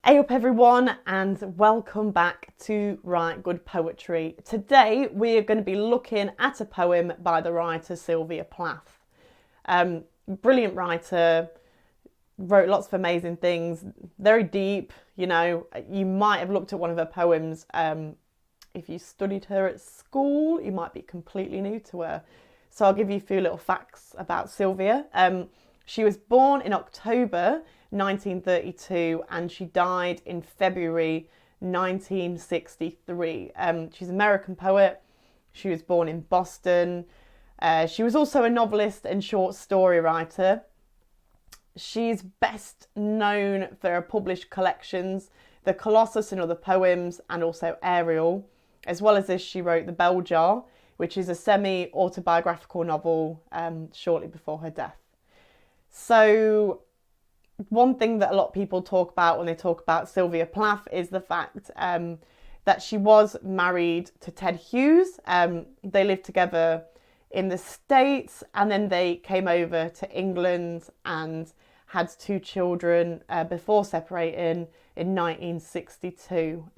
Hey up everyone, and welcome back to Write Good Poetry. Today we are going to be looking at a poem by the writer Sylvia Plath. Brilliant writer, wrote lots of amazing things, very deep. You might have looked at one of her poems. If you studied her at school, you might be completely new to her. So I'll give you a few little facts about Sylvia. She was born in October 1932 and she died in February 1963. She's an American poet. She was born in Boston. She was also a novelist and short story writer. She's best known for her published collections, The Colossus and Other Poems, and also Ariel. As well as this, she wrote The Bell Jar, which is a semi-autobiographical novel shortly before her death. So one thing that a lot of people talk about when they talk about Sylvia Plath is the fact that she was married to Ted Hughes. They lived together in the States and then they came over to England and had two children before separating in 1962.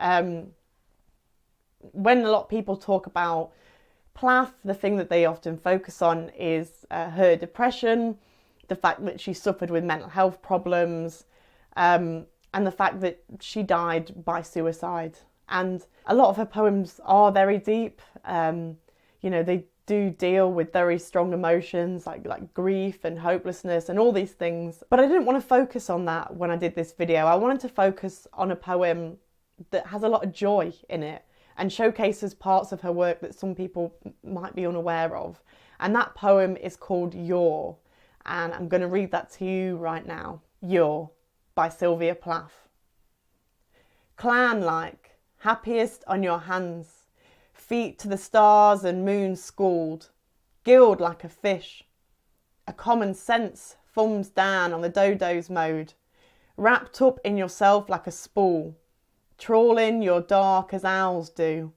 When a lot of people talk about Plath, the thing that they often focus on is her depression, the fact that she suffered with mental health problems, and the fact that she died by suicide. And a lot of her poems are very deep. They do deal with very strong emotions like grief and hopelessness and all these things. But I didn't want to focus on that when I did this video. I wanted to focus on a poem that has a lot of joy in it and showcases parts of her work that some people might be unaware of. And that poem is called Youre. And I'm going to read that to you right now. Youre by Sylvia Plath. Clan-like, happiest on your hands, feet to the stars and moon schooled, gilled like a fish. A common sense thumbs down on the dodo's mode, wrapped up in yourself like a spool, trawling your dark as owls do,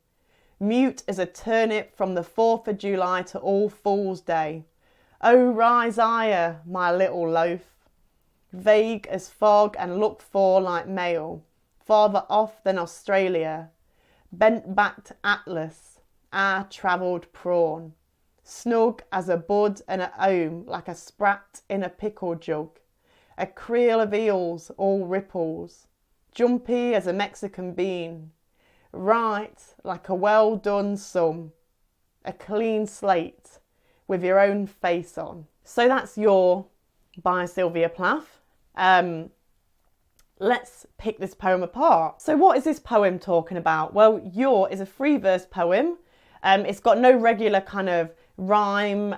mute as a turnip from the 4th of July to All Fool's Day. Oh, rise higher, my little loaf, vague as fog and looked for like mail, farther off than Australia, bent-backed Atlas, our travelled prawn, snug as a bud and a home like a sprat in a pickle jug, a creel of eels all ripples, jumpy as a Mexican bean, right like a well-done sum, a clean slate, with your own face on. So that's Youre by Sylvia Plath. Let's pick this poem apart. So what is this poem talking about? Well, Youre is a free verse poem. It's got no regular kind of rhyme.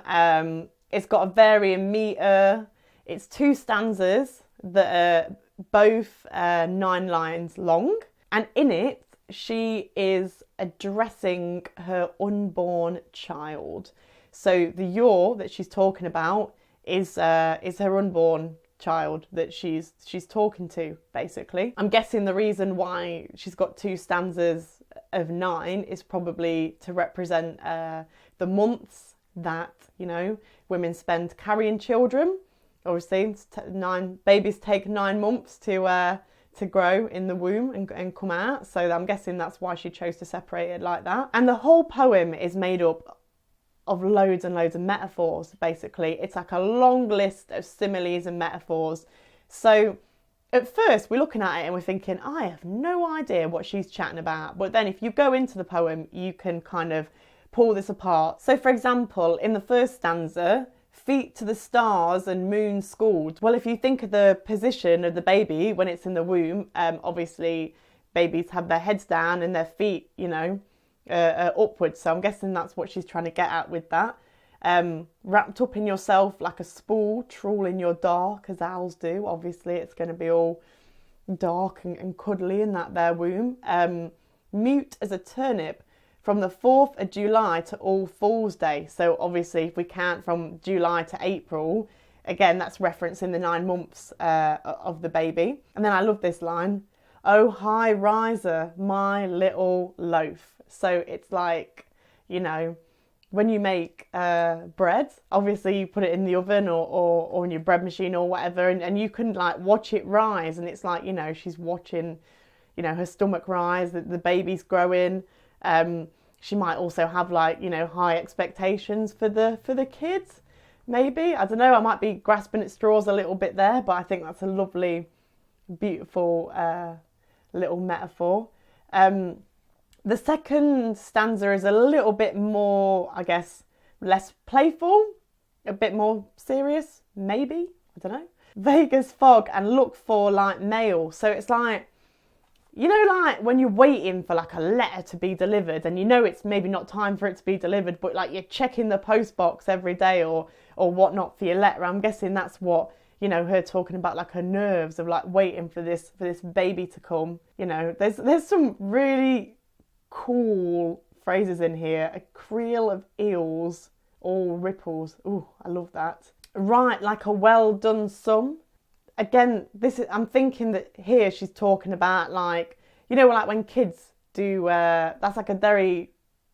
It's got a varying metre. It's 2 stanzas that are both 9 lines long. And in it, she is addressing her unborn child. So the Youre that she's talking about is her unborn child that she's talking to, basically. I'm guessing the reason why she's got 2 stanzas of 9 is probably to represent the months that women spend carrying children. Obviously, babies take 9 months to grow in the womb and come out. So I'm guessing that's why she chose to separate it like that. And the whole poem is made up of loads and loads of metaphors, basically. It's like a long list of similes and metaphors. So at first we're looking at it and we're thinking, I have no idea what she's chatting about. But then if you go into the poem, you can kind of pull this apart. So for example, in the first stanza, feet to the stars and moon schooled. Well, if you think of the position of the baby when it's in the womb, obviously babies have their heads down and their feet, upwards. So I'm guessing that's what she's trying to get at with that. Wrapped up in yourself like a spool, trawling your dark as owls do. Obviously it's going to be all dark and cuddly in that there womb. Mute as a turnip from the 4th of July to All Fool's Day. So obviously if we count from July to April, again that's referencing the 9 months of the baby. And then I love this line, oh high riser, my little loaf. So it's like, when you make bread, obviously you put it in the oven or in your bread machine or whatever, and you can like watch it rise, and it's like, you know, she's watching, you know, her stomach rise, the baby's growing. She might also have like, you know, high expectations for the kids. Maybe, I don't know, I might be grasping at straws a little bit there, but I think that's a lovely, beautiful little metaphor. The second stanza is a little bit more, I guess, less playful, a bit more serious, maybe, I don't know. Vague as fog and look for like mail. So it's like, you know, like when you're waiting for like a letter to be delivered and you know it's maybe not time for it to be delivered, but like you're checking the post box every day or whatnot for your letter. I'm guessing that's what, you know, her talking about like her nerves of like waiting for this baby to come. You know, there's some really cool phrases in here. A creel of eels, all ripples. Ooh, I love that. Right, like a well done sum. Again, I'm thinking that here she's talking about like, you know, like when kids do, that's like a very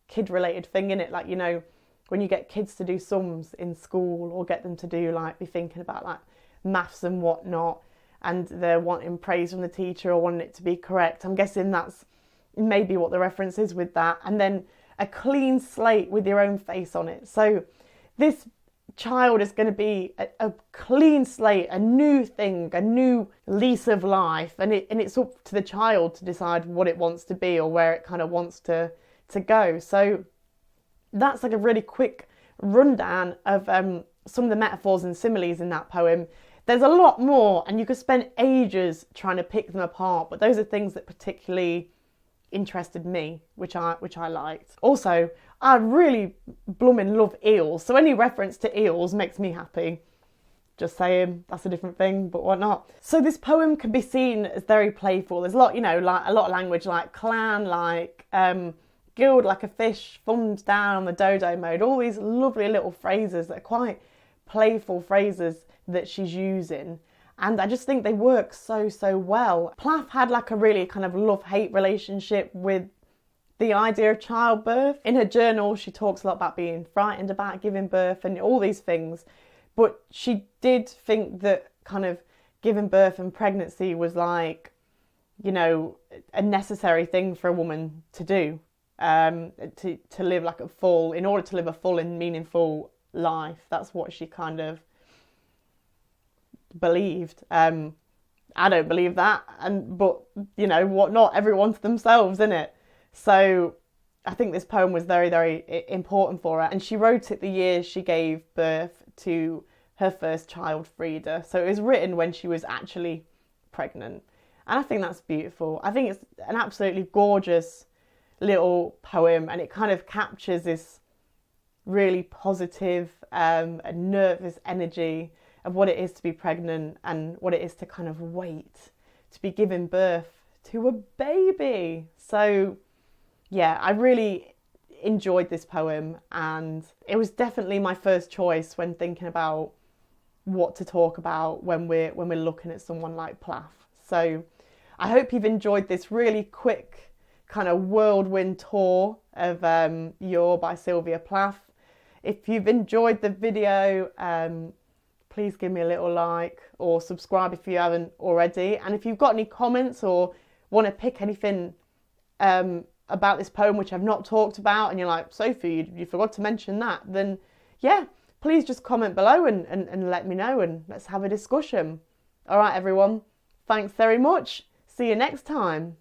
kid related thing, isn't it? Like, you know, when you get kids to do sums in school or get them to do like, be thinking about like maths and whatnot, and they're wanting praise from the teacher or wanting it to be correct. I'm guessing that's maybe what the reference is with that. And then a clean slate with your own face on it. So this child is going to be a clean slate, a new thing, a new lease of life, and it's up to the child to decide what it wants to be or where it kind of wants to go. So that's like a really quick rundown of some of the metaphors and similes in that poem. There's a lot more, and you could spend ages trying to pick them apart, but those are things that particularly interested me, which I liked. Also, I really blooming love eels, so any reference to eels makes me happy. Just saying, that's a different thing, but whatnot. So this poem can be seen as very playful. There's a lot, you know, like a lot of language, like clan, like gilled like a fish, thumbed down on the dodo mode. All these lovely little phrases that are quite playful phrases that she's using. And I just think they work so well. Plath had like a really kind of love-hate relationship with the idea of childbirth. In her journal, she talks a lot about being frightened about giving birth and all these things. But she did think that kind of giving birth and pregnancy was like, you know, a necessary thing for a woman to do, to live like in order to live a full and meaningful life. That's what she kind of believed. I don't believe that, but you know what, not everyone to themselves, innit? So I think this poem was very, very important for her, and she wrote it the year she gave birth to her first child, Frida. So it was written when she was actually pregnant, and I think that's beautiful. I think it's an absolutely gorgeous little poem, and it kind of captures this really positive and nervous energy of what it is to be pregnant and what it is to kind of wait to be giving birth to a baby. So yeah, I really enjoyed this poem, and it was definitely my first choice when thinking about what to talk about when we're looking at someone like Plath. So I hope you've enjoyed this really quick kind of whirlwind tour of Youre by Sylvia Plath. If you've enjoyed the video, please give me a little like or subscribe if you haven't already. And if you've got any comments or want to pick anything about this poem which I've not talked about, and you're like, Sophie, you forgot to mention that, then yeah, please just comment below and let me know, and let's have a discussion. All right, everyone. Thanks very much. See you next time.